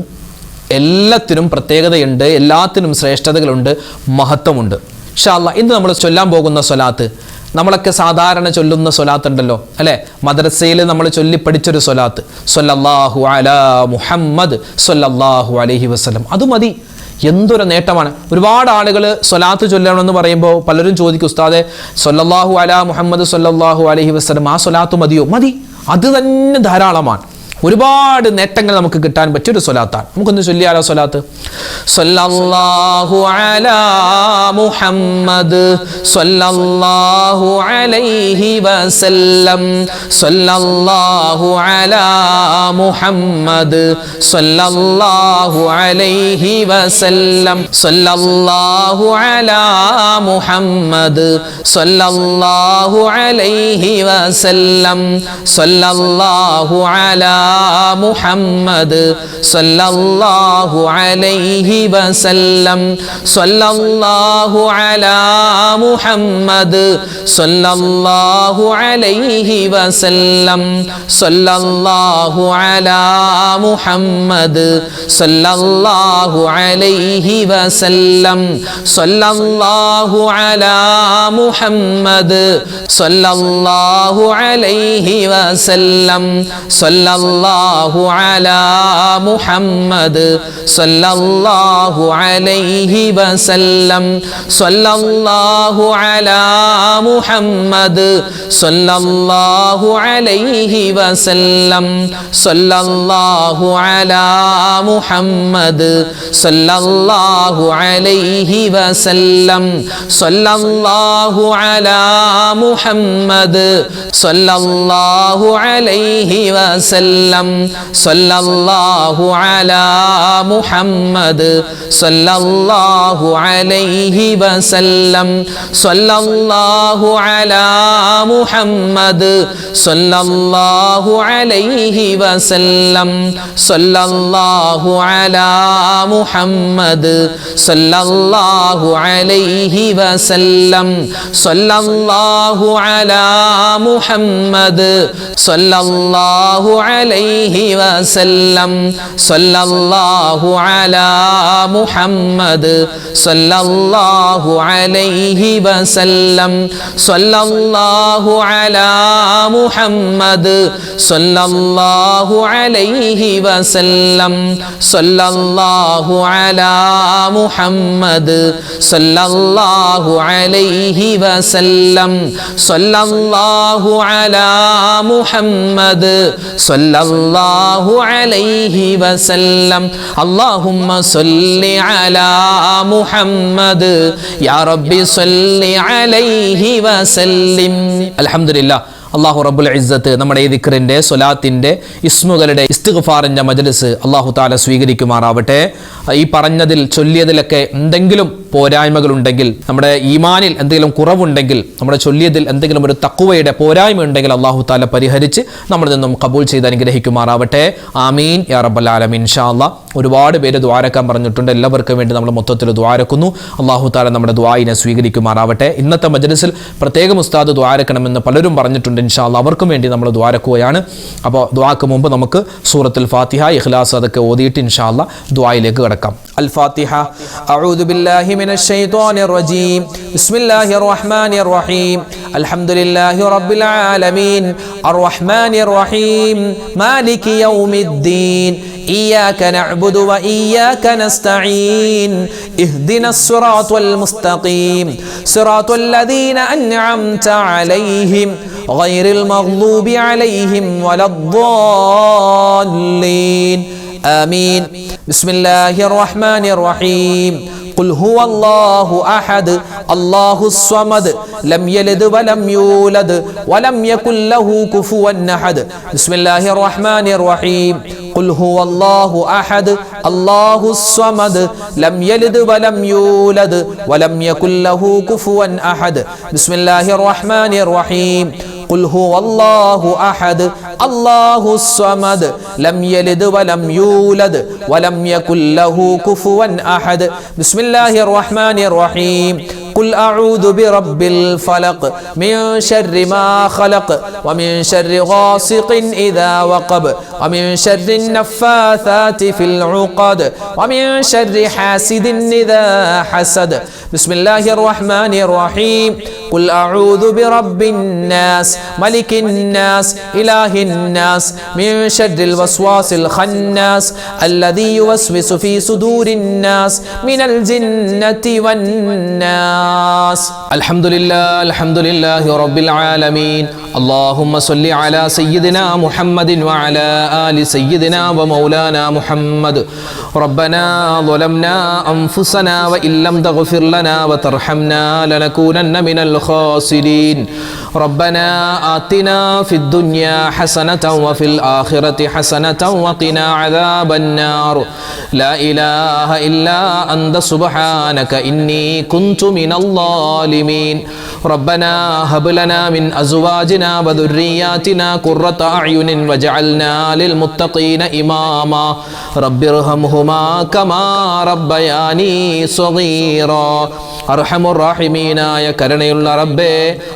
എല്ലാത്തിനും പ്രത്യേകതയുണ്ട്, എല്ലാത്തിനും ശ്രേഷ്ഠതകളുണ്ട്, മഹത്വമുണ്ട്. ഇൻഷാ അല്ലാഹ് ഇന്ന് നമ്മൾ ചൊല്ലാൻ പോകുന്ന സ്വലാത്ത് നമ്മളൊക്കെ സാധാരണ ചൊല്ലുന്ന സ്വലാത്ത് ഉണ്ടല്ലോ അല്ലേ, മദ്രസയിൽ നമ്മൾ ചൊല്ലി പഠിച്ചൊരു സ്വലാത്ത്, സ്വല്ലല്ലാഹു അലാ മുഹമ്മദ് സ്വല്ലല്ലാഹു അലൈഹി വസല്ലം. അത് മതി. എന്തൊരു നേട്ടമാണ്. ഒരുപാട് ആളുകൾ സ്വലാത്ത് ചൊല്ലണമെന്ന് പറയുമ്പോൾ പലരും ചോദിക്കും, ഉസ്താദെ സ്വല്ലല്ലാഹു അലാ മുഹമ്മദ് സ്വല്ലല്ലാഹു അലൈഹി വസല്ലം ആ സ്വലാത്ത് മതിയോ? മതി, അത് തന്നെ ധാരാളമാണ്. ഒരുപാട് നേട്ടങ്ങൾ നമുക്ക് കിട്ടാൻ പറ്റിയൊരു സ്വലാത്താണ്. നമുക്കൊന്ന് ചൊല്ലിയാലോ സ്വലാത്ത്? സ്വല്ലല്ലാഹു അലാ മുഹമ്മദ് സ്വല്ലല്ലാഹു അലൈഹി വസല്ലം സ്വല്ലല്ലാഹു അലാ മുഹമ്മദ് സ്വല്ലല്ലാഹു അലൈഹി വസല്ലം സ്വല്ലല്ലാഹു അലാ മുഹമ്മദ് സ്വല്ലല്ലാഹു അലൈഹി വസല്ലം സ്വല്ലല്ലാഹു അലാ മുഹമ്മദ് സ്വല്ലല്ലാഹു അലൈഹി വസല്ലം സ്വല്ലല്ലാഹു അലാ മുഹമ്മദ് സ്വല്ലല്ലാഹു അലൈഹി വസല്ലം സ്വല്ലല്ലാഹു അലാ മുഹമ്മദ് സ്വല്ലല്ലാഹു അലൈഹി വസല്ലം സ്വല്ലല്ലാഹു അലാ മുഹമ്മദ് സ്വല്ലല്ലാഹു അലൈഹി വസല്ലം സ്വല്ലല്ലാഹു അലാ മുഹമ്മദ് സ്വല്ലല്ലാഹു അലൈഹി വസല്ലം സ്വല്ലല്ലാഹു അലാ മുഹമ്മദ് സ്വല്ലല്ലാഹു അലൈഹി വസല്ലം സ്വല്ലല്ലാഹു അലാ മുഹമ്മദ് സ്വല്ലല്ലാഹു അലൈഹി വസല്ലം സ്വല്ലല്ലാഹു അലാ മുഹമ്മദ് സ്വല്ലല്ലാഹു അലൈഹി വസല്ലം സ്വല്ലല്ലാഹു അലാ മുഹമ്മദ് സ്വല്ലല്ലാഹു അലൈഹി വസല്ലം സ്വല്ലല്ലാഹു അലാ മുഹമ്മദ് സ്വല്ലല്ലാഹു അലൈഹി വസല്ലം സ്വല്ലല്ലാഹു അലാ മുഹമ്മദ് സ്വല്ലല്ലാഹു അലൈഹി വസല്ലം സ്വല്ലല്ലാഹു അലാ മുഹമ്മദ് സ്വല്ലല്ലാഹു അലൈഹി വസല്ലം സ്വല്ലല്ലാഹു അലാ മുഹമ്മദ് സ്വല്ലല്ലാഹു അലൈഹി വസല്ലം സ്വല്ലല്ലാഹു അലാ മുഹമ്മദ് സ്വല്ലല്ലാഹു അലൈഹി വസല്ലം സ്വല്ലല്ലാഹു അലാ മുഹമ്മദ് സ്വല്ലല്ലാഹു അലൈഹി വസല്ലം സ്വല്ലല്ലാഹു അലാ മുഹമ്മദ് സ്വല്ലല്ലാഹു അലൈഹി വസല്ലം. അല്ലാഹുമ്മ സ്വല്ലി അലാ മുഹമ്മദ് യാ റബ്ബി സ്വല്ലി അലൈഹി വസല്ലിം. അൽഹംദുലില്ലാഹ്. അള്ളാഹു റബ്ബുൽ ഇസ്സത്ത് നമ്മുടെ ഈ ദിക്റിന്റെ സ്വലാത്തിന്റെ ഇസ്മുകളുടെ ഇസ്തിഗ്ഫാറിന്റെ മജ്ലിസ് അള്ളാഹു തആല സ്വീകരിക്കുമാറാവട്ടെ. ഈ പറഞ്ഞതിൽ ചൊല്ലിയതിലൊക്കെ എന്തെങ്കിലും പോരായ്മകളുണ്ടെങ്കിൽ, നമ്മുടെ ഈമാനിൽ എന്തെങ്കിലും കുറവുണ്ടെങ്കിൽ, നമ്മുടെ ചൊല്ലിയതിൽ എന്തെങ്കിലും ഒരു തഖ്വയുടെ പോരായ്മ ഉണ്ടെങ്കിൽ അള്ളാഹു തആല പരിഹരിച്ച് നമ്മളിൽ നിന്നും കബൂൽ ചെയ്ത് അനുഗ്രഹിക്കുമാറാവട്ടെ. ആമീൻ യാ റബ്ബൽ ആലമീൻ. ഇൻഷാ അല്ലാഹ് ഒരുപാട് പേര് ദുആരക്കാൻ പറഞ്ഞിട്ടുണ്ട്. എല്ലാവർക്കും വേണ്ടി നമ്മൾ മൊത്തത്തിൽ ദുആരക്കുന്നു. അള്ളാഹു തആല നമ്മുടെ ദുആയിനെ സ്വീകരിക്കുമാറാവട്ടെ. ഇന്നത്തെ മജ്ലിസിൽ പ്രത്യേകം ഉസ്താദ് ദുആരക്കണമെന്ന് പലരും പറഞ്ഞിട്ടുണ്ട്. ഇൻഷാ അല്ലാഹ് അവർക്കും വേണ്ടി നമ്മൾ ദുആരക്കുകയാണ്. അപ്പോൾ ദുആക്ക് മുമ്പ് നമുക്ക് സൂറത്തുൽ ഫാത്തിഹ, ഇഖ്ലാസ് അതൊക്കെ ഓതിയിട്ട് ഇൻഷാ അല്ലാഹ് ദുആയിലേക്ക് കടക്കാം. അൽ ഫാത്തിഹ. അഊദു ബില്ലാഹി മിനശ് ശൈത്വാനിർ റജീം. ബിസ്മില്ലാഹിർ റഹ്മാനിർ റഹീം. അൽഹംദുലില്ലാഹി റബ്ബിൽ ആലമീൻ അർറഹ്മാനിർ റഹീം മാലികി യൗമിദ്ദീൻ إياك نعبد وإياك نستعين اهدنا الصراط المستقيم صراط الذين أنعمت عليهم غير المغضوب عليهم ولا الضالين آمين. بسم الله الرحمن الرحيم. قل هو الله أحد الله الصمد لم يلد ولم يولد ولم يكن له كفوا أحد. بسم الله الرحمن الرحيم. قل هو الله أحد الله الصمد لم يلد ولم يولد ولم يكن له كفوا أحد. بسم الله الرحمن الرحيم. ഖുൽ ഹുവല്ലാഹു അഹദ് അല്ലാഹുസ് സ്വമദ് ലം യലിദ് വലം യൂലദ് വലം യകുൽ ലഹു കുഫുവൻ അഹദ്. ബിസ്മില്ലാഹിർ റഹ്മാനിർ റഹീം. قل أعوذ برب الفلق من شر ما خلق ومن شر غاسق إذا وقب ومن شر النفاثات في العقد ومن شر حاسد إذا حسد. بسم الله الرحمن الرحيم. قل أعوذ برب الناس ملك الناس إله الناس من شر الوسواس الخناس الذي يوسوس في صدور الناس من الجنة والناس. الحمد لله رب العالمين. اللهم صل على سيدنا محمد وعلى آل سيدنا ومولانا محمد. ربنا ظلمنا أنفسنا وإن لم تغفر لنا وترحمنا لنكونن من الخاسرين. ربنا آتنا في الدنيا حسنة وفي الآخرة حسنة وقنا عذاب النار. لا إله إلا أنت سبحانك إني كنت من الظالمين. ربنا هب لنا من أزواجنا وذرياتنا قرة أعين واجعلنا للمتقين إماما. رب ارحمهما كما ربياني صغيرا. അർഹമുർറാഹിമീനായ കരുണയുള്ള റബ്ബേ,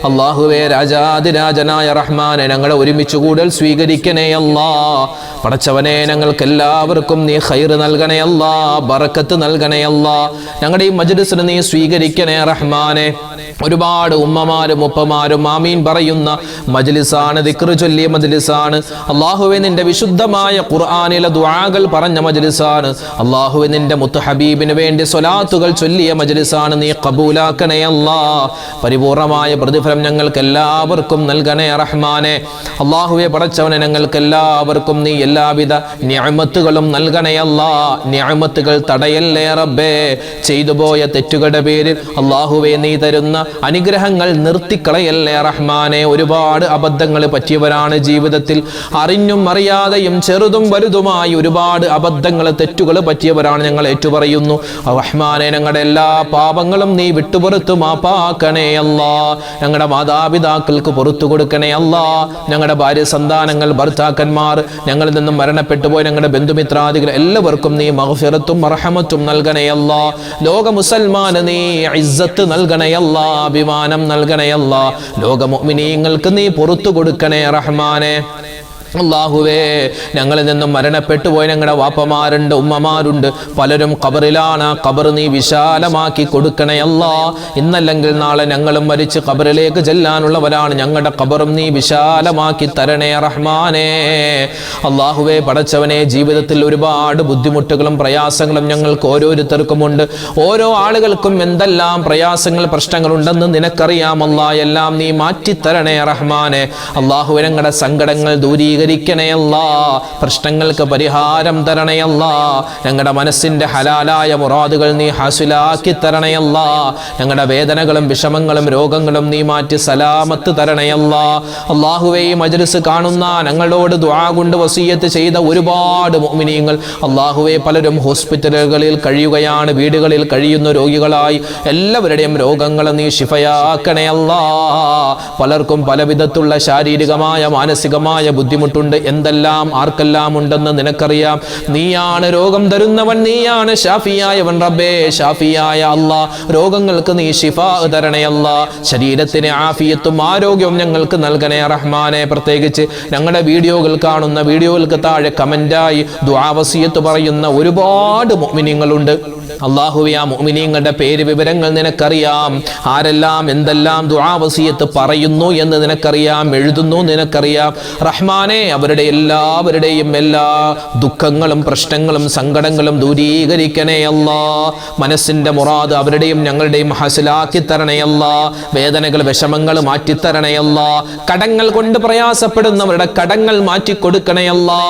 അല്ലാഹുവേ, രാജാതിരാജനായ റഹ്മാനെ, ഞങ്ങളെ ഒരുമിച്ച് കൂടൽ സ്വീകരിക്കണേ അല്ലാ. പടച്ചവനെ, ഞങ്ങൾക്ക് എല്ലാവർക്കും നീ ഖൈർ നൽകണേ അല്ലാ, ബറക്കത്ത് നൽകണേ അല്ലാ. ഞങ്ങളുടെ ഈ മജ്ലിസിനെ നീ സ്വീകരിക്കണേ റഹ്മാനെ. ഒരുപാട് ഉമ്മമാരും ഉപ്പമാരും ആമീൻ പറയുന്ന മജ്ലിസാണ്, ദിക്ർ ചൊല്ലിയ മജ്ലിസാണ്. അല്ലാഹുവേ, നിന്റെ വിശുദ്ധമായ ഖുർആനിലെ ദുആകൾ പറഞ്ഞ മജ്ലിസാണ്. അല്ലാഹുവേ, നിന്റെ മുത്ത് ഹബീബിന് വേണ്ടി സ്വലാത്തുകൾ ചൊല്ലിയ മജ്ലിസാണ്. നീ ഖബൂലാക്കണേ അല്ലാ. പരിപൂർണമായ പ്രതിഫലം ഞങ്ങൾക്ക് എല്ലാവർക്കും നൽകണേ റഹ്മാനെ. അല്ലാഹുവേ, പടച്ചവനെ, ഞങ്ങൾക്ക് എല്ലാവർക്കും നീ എല്ലാവിധ നിഅമത്തുകളും നൽകണേ അല്ലാ. നിഅമത്തുകൾ തടയല്ലേ റബ്ബേ. ചെയ്തുപോയ തെറ്റുകളുടെ പേരിൽ അല്ലാഹുവേ, നീ തരുന്ന അനുഗ്രഹങ്ങൾ നിർത്തിക്കളയല്ലേ റഹ്മാനെ. ഒരുപാട് അബദ്ധങ്ങൾ പറ്റിയവരാണ് ജീവിതത്തിൽ. അറിഞ്ഞും അറിയാതെയും ചെറുതും വലുതുമായി ഒരുപാട് അബദ്ധങ്ങൾ തെറ്റുകൾ പറ്റിയവരാണ്. ഞങ്ങൾ ഏറ്റുപറയുന്നു റഹ്മാനെ, ഞങ്ങളുടെ എല്ലാ പാപങ്ങളും നീ വിട്ടുപുറത്തു മാപ്പാക്കണേ അല്ലാ. ഞങ്ങളുടെ മാതാപിതാക്കൾക്ക് പുറത്തു കൊടുക്കണേ അല്ലാ. ഞങ്ങളുടെ ഭാര്യ സന്താനങ്ങൾ ഭർത്താക്കന്മാർ ഞങ്ങളിൽ നിന്നും മരണപ്പെട്ടു പോയി ഞങ്ങളുടെ ബന്ധുമിത്രാദികൾ എല്ലാവർക്കും നീ മഗ്ഫിറത്തും മർഹമത്തും നൽകണേ അല്ലാ. ലോക മുസൽമാന് നീ ഇസ്സത്ത് നൽകണേ അല്ലാ, അഭിമാനം നൽകണേ അല്ലാ. ലോക മുഅ്മിനീങ്ങൾക്ക് നീ പുറത്തു കൊടുക്കണേ റഹ്മാനെ. അല്ലാഹുവേ, ഞങ്ങളിൽ നിന്നും മരണപ്പെട്ടു പോയി ഞങ്ങളുടെ വാപ്പമാരുണ്ട്, ഉമ്മമാരുണ്ട്, പലരും ഖബറിലാണ്. ഖബർ നീ വിശാലമാക്കി കൊടുക്കണേ അല്ലാ. ഇന്നല്ലെങ്കിൽ നാളെ ഞങ്ങളും മരിച്ച് ഖബറിലേക്ക് ചെല്ലാനുള്ളവരാണ്. ഞങ്ങളുടെ ഖബറും നീ വിശാലമാക്കി തരണേ റഹ്മാനേ. അല്ലാഹുവേ, പടച്ചവനെ, ജീവിതത്തിൽ ഒരുപാട് ബുദ്ധിമുട്ടുകളും പ്രയാസങ്ങളും ഞങ്ങൾക്ക് ഓരോരുത്തർക്കുമുണ്ട്. ഓരോ ആളുകൾക്കും എന്തെല്ലാം പ്രയാസങ്ങൾ പ്രശ്നങ്ങളുണ്ടെന്ന് നിനക്കറിയാമല്ലാ. എല്ലാം നീ മാറ്റിത്തരണേ റഹ്മാനെ. അല്ലാഹുവേ, ഞങ്ങളുടെ സങ്കടങ്ങൾ ദൂരീകരിക്കണയല്ലാ. പ്രശ്നങ്ങൾക്ക് പരിഹാരം തരണയല്ലാ. ഞങ്ങളുടെ മനസ്സിന്റെ ഹലാലായ മുറാദുകൾ നീ ഹാസിലാക്കി തരണയല്ലാ. ഞങ്ങളുടെ വേദനകളും വിഷമങ്ങളും രോഗങ്ങളും നീ മാറ്റി സലാമത്ത് തരണയല്ലാ. അല്ലാഹുവേ, ഈ മജ്ലിസ് കാണുന്ന ഞങ്ങളോട് ദുആ കൊണ്ട് വസിയത്ത് ചെയ്ത ഒരുപാട് മുഅ്മിനീങ്ങൾ അല്ലാഹുവേ, പലരും ഹോസ്പിറ്റലുകളിൽ കഴിയുകയാണ്, വീടുകളിൽ കഴിയുന്ന രോഗികളായി. എല്ലാവരുടെയും രോഗങ്ങൾ നീ ശിഫയാക്കണയല്ലാ. പലർക്കും പലവിധത്തുള്ള ശാരീരികമായ മാനസികമായ ബുദ്ധിമുട്ടുണ്ട്. എന്തെല്ലാം ആർക്കെല്ലാം ഉണ്ടെന്ന് നിനക്കറിയാം. നീയാണ് രോഗം തരുന്നവൻ, നീയാണ് ഷാഫിയായവൻ റബ്ബേ. ഷാഫിയായ അല്ലാ, രോഗങ്ങൾക്ക് നീ ശിഫാ തരണേ അല്ലാ. ശരീരത്തിന് ആഫിയത്തും ആരോഗ്യവും ഞങ്ങൾക്ക് നൽകണേ റഹ്മാനെ. പ്രത്യേകിച്ച് ഞങ്ങളുടെ വീഡിയോകൾ കാണുന്ന വീഡിയോകൾക്ക് താഴെ കമന്റായി ദുആ വസിയത്ത് പറയുന്ന ഒരുപാട് മുഅ്മിനീങ്ങളുണ്ട്. അല്ലാഹുവേ, ആ മുഅ്മിനീങ്ങളുടെ പേര് വിവരങ്ങൾ നിനക്കറിയാം. ആരെല്ലാം എന്തെല്ലാം ദുആ വസിയത്ത് പറയുന്നു എന്ന് നിനക്കറിയാം, എഴുതുന്നു നിനക്കറിയാം റഹ്മാനെ. അവരുടെ എല്ലാവരുടെയും എല്ലാ ദുഃഖങ്ങളും പ്രശ്നങ്ങളും സങ്കടങ്ങളും ദൂരീകരിക്കണേ അല്ലാ. മനസ്സിന്റെ മുറാദ് അവരുടെയും ഞങ്ങളുടെയും ഹാസിലാക്കി തരണേ അല്ലാ. വേദനകൾ വിഷമങ്ങൾ മാറ്റിത്തരണേ അല്ലാ. കടങ്ങൾ കൊണ്ട് പ്രയാസപ്പെടുന്നവരുടെ കടങ്ങൾ മാറ്റിക്കൊടുക്കണേ അല്ലാ.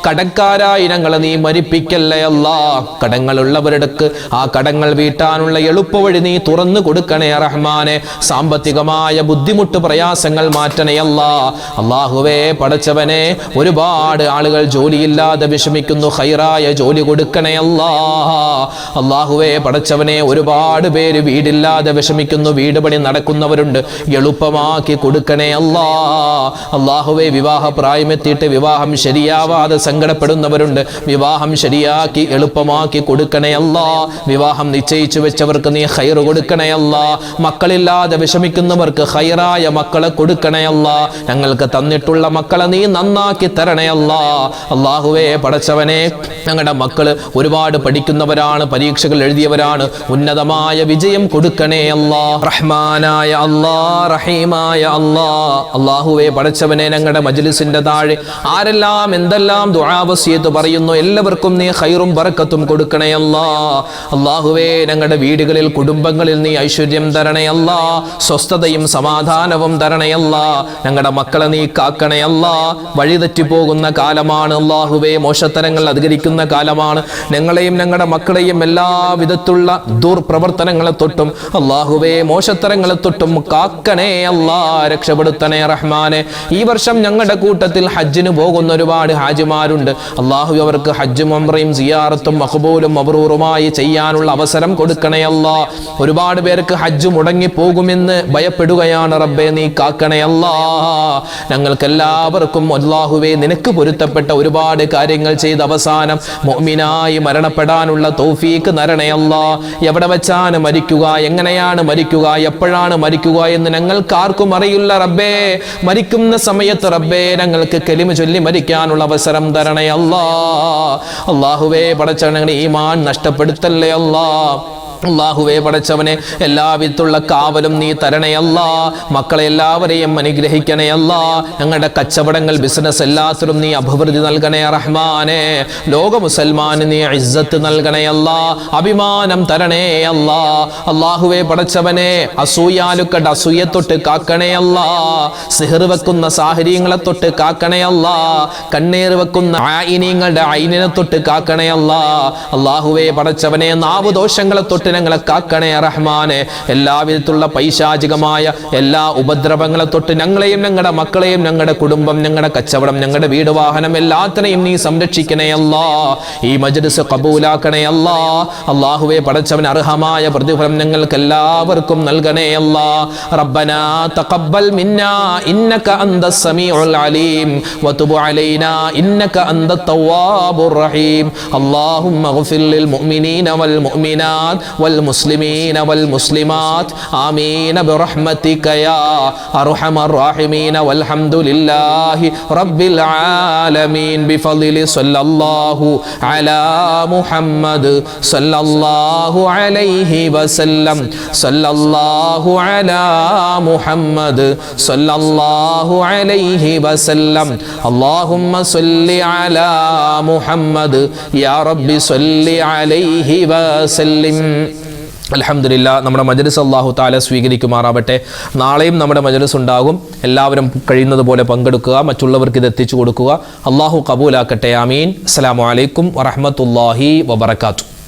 കടക്കാരായി ഞങ്ങളെ നീ മരിപ്പിക്കല്ലേ അല്ലാ. കടങ്ങളുള്ളവരുടെ ആ കടങ്ങൾ വീട്ടാനുള്ള എളുപ്പവഴി നീ തുറന്നു കൊടുക്കണേ റഹ്മാനെ. സാമ്പത്തികമായ ബുദ്ധിമുട്ട് പ്രയാസങ്ങൾ മാറ്റണേ അല്ലാ. അല്ലാഹുവേ, പടച്ചവനെ, ഒരുപാട് ആളുകൾ ജോലിയില്ലാതെ വിഷമിക്കുന്നു, ഖൈറായ ജോലി കൊടുക്കണേ അല്ലാ. അല്ലാഹുവേ പടച്ചവനെ, ഒരുപാട് പേര് വീടില്ലാതെ വിഷമിക്കുന്നു, വീട് പണി നടക്കുന്നവരുണ്ട്, എളുപ്പമാക്കി കൊടുക്കണേ അല്ലാ. അല്ലാഹുവേ വിവാഹ പ്രായമെത്തിയിട്ട് വിവാഹം ശരിയാവാതെ സങ്കടപ്പെടുന്നവരുണ്ട്, വിവാഹം ശരിയാക്കി എളുപ്പമാക്കി കൊടുക്കണേ അല്ലാ. വിവാഹം നിശ്ചയിച്ചു വെച്ചവർക്ക് നീ ഖൈർ കൊടുക്കണേ അല്ലാ. മക്കളില്ലാതെ വിഷമിക്കുന്നവർക്ക് ഖൈറായ മക്കളെ കൊടുക്കണേ അല്ലാ. ഞങ്ങൾക്ക് തന്നിട്ടുള്ള മക്കളെ നീ നന്നാക്കി തരണേ അല്ലാ. അല്ലാഹുവേ പടച്ചവനെ, ഞങ്ങളുടെ മക്കള് ഒരുപാട് പഠിക്കുന്നവരാണ്, പരീക്ഷകൾ എഴുതിയവരാണ്, ഉന്നതമായ വിജയം കൊടുക്കണേ അല്ലാ. റഹ്മാനായ അല്ലാ, റഹീമായ അല്ലാ. അല്ലാഹുവേ പടച്ചവനെ, ഞങ്ങളുടെ മജ്ലിസിന്റെ താഴെ ആരെല്ലാം എന്തെല്ലാം ദുആ വസിയത്ത് പറയുന്നു എല്ലാവർക്കും നീ ഖൈറും ബറക്കത്തും കൊടുക്കണേ അല്ലാ. അല്ലാഹുവേ ഞങ്ങളുടെ വീടുകളിൽ കുടുംബങ്ങളിൽ നീ ഐശ്വര്യം തരണേ അല്ലാ, സ്വസ്ഥതയും സമാധാനവും തരണേ അല്ലാ. ഞങ്ങളുടെ മക്കളെ നീ കാക്കണേ അല്ലാ. വഴിതെറ്റി പോകുന്ന കാലമാണ് അല്ലാഹുവേ, മോശത്തരങ്ങൾ അധികരിക്കുന്ന കാലമാണ്. ഞങ്ങളെയും ഞങ്ങളുടെ മക്കളെയും എല്ലാ വിധത്തിലുള്ള ദുർപ്രവർത്തനങ്ങളെ തൊട്ടും അല്ലാഹുവേ, മോശത്തരങ്ങളെ തൊട്ടും കാക്കണേ അല്ലാ, രക്ഷപ്പെടുത്തണേ റഹ്മാനെ. ഈ വർഷം ഞങ്ങളുടെ കൂട്ടത്തിൽ ഹജ്ജിന് പോകുന്ന ഒരുപാട് ഹാജിമാരുണ്ട്. അല്ലാഹു അവർക്ക് ഹജ്ജും ഉംറയും സിയാറത്തും മഖ്ബൂലും മബ്റൂറുമായി ചെയ്യാനുള്ള അവസരം കൊടുക്കണേ അല്ലാ. ഒരുപാട് പേർക്ക് ഹജ്ജ് മുടങ്ങി പോകുമെന്ന് ഭയപ്പെടുകയാണ് റബ്ബേ, നീ കാക്കണേ അല്ലാ. ഞങ്ങൾക്ക് എല്ലാവർക്കും അല്ലാഹുവേ നിനക്ക് പൊരുത്തപ്പെട്ട ഒരുപാട് കാര്യങ്ങൾ ചെയ്ത് അവസാനം മുഅ്മിനായി മരണപ്പെടാനുള്ള തൗഫീക്ക് തരണേ അല്ലാ. എവിടെ വെച്ചാണ് മരിക്കുക, എങ്ങനെയാണ് മരിക്കുക, എപ്പോഴാണ് മരിക്കുക എന്ന് ഞങ്ങൾക്ക് ആർക്കും അറിയില്ല റബ്ബേ. മരിക്കുന്ന സമയത്ത് റബ്ബേ ഞങ്ങൾക്ക് കലിമ ചൊല്ലി മരിക്കാനുള്ള അവസരം തരണേ അല്ലാ. അല്ലാഹുവേ പടച്ചവനെ, ഞങ്ങളുടെ ഈമാൻ നഷ്ടപ്പെടുത്തല്ലേ അല്ലാ. അല്ലാഹുവേ പടച്ചവനെ, എല്ലാവിധത്തിലുള്ള കാവലും നീ തരണേ അല്ലാ. മക്കളെ എല്ലാവരെയും അനുഗ്രഹിക്കണേ അല്ലാ. ഞങ്ങളുടെ കച്ചവടങ്ങൾ, ബിസിനസ് എല്ലാത്തിലും നീ അഭിവൃദ്ധി നൽകണേ റഹ്മാനെ. ലോക മുസൽമാന് നീ ഇസ്സത്ത് നൽകണേ അല്ലാ, അഭിമാനം തരണേ അല്ലാ. അല്ലാഹുവേ പടച്ചവനെ, അസൂയാലുക്കളുടെ അസൂയെ തൊട്ട് കാക്കണേ അല്ലാ. സിഹർ വെക്കുന്ന സാഹചര്യങ്ങളെ തൊട്ട് കാക്കണേ അല്ലാ. കണ്ണീർ വെക്കുന്ന ആയിനീങ്ങളുടെ ഐനിനെ തൊട്ട് കാക്കണേ അല്ലാ. അല്ലാഹുവേ പടച്ചവനെ, നാവ് ദോഷങ്ങളെ തൊട്ട് ഞങ്ങളെ കാക്കണേ റഹ്മാനെ. എല്ലാവിധത്തിലുള്ള പൈശാചികമായ എല്ലാ ഉപദ്രവങ്ങളെ തൊട്ട് ഞങ്ങളെയും ഞങ്ങളുടെ മക്കളെയും ഞങ്ങളുടെ കുടുംബം, ഞങ്ങളുടെ കച്ചവടം, ഞങ്ങളുടെ വീട്, വാഹനം എല്ലാത്തിനെയും നീ സംരക്ഷിക്കണേ അല്ലാ. ഈ മജ്ലിസ് ഖബൂലാക്കണേ അല്ലാ. അല്ലാഹുവേ പടച്ചവൻ, അർഹമായ പ്രതിഫലം ഞങ്ങൾക്ക് എല്ലാവർക്കും നൽകണേ അല്ലാ. റബ്ബനാ തഖബ്ബൽ മിന്നാ ഇന്നക അന്തസ് സമീഉൽ അലീം വതുബ് അലൈനാ ഇന്നക അന്തത് തവ്വാബുർ റഹീം. അല്ലാഹുമ്മഗ്ഫിർ ലിൽ മുഅ്മിനീന വൽ മുഅ്മിനാത്ത് والمسلمين والمسلمات آمين برحمتك يا أرحم الراحمين والحمد لله رب العالمين بفضل صلى الله على محمد صلى الله عليه وسلم صلى الله على محمد صلى الله عليه وسلم اللهم صل على محمد يا رب صل عليه وسلم. അൽഹംദുലില്ലാ, നമ്മുടെ മജ്ലിസ് അല്ലാഹു തആല സ്വീകരിക്കുമാറാവട്ടെ. നാളെയും നമ്മുടെ മജ്ലിസ് ഉണ്ടാകും. എല്ലാവരും കഴിയുന്നത് പോലെ പങ്കെടുക്കുക, മറ്റുള്ളവർക്ക് ഇത് എത്തിച്ചു കൊടുക്കുക. അല്ലാഹു ഖബൂലാക്കട്ടെ. ആമീൻ. അസ്സലാമു അലൈക്കും വറഹ്മത്തുള്ളാഹി വബറകാതുഹു.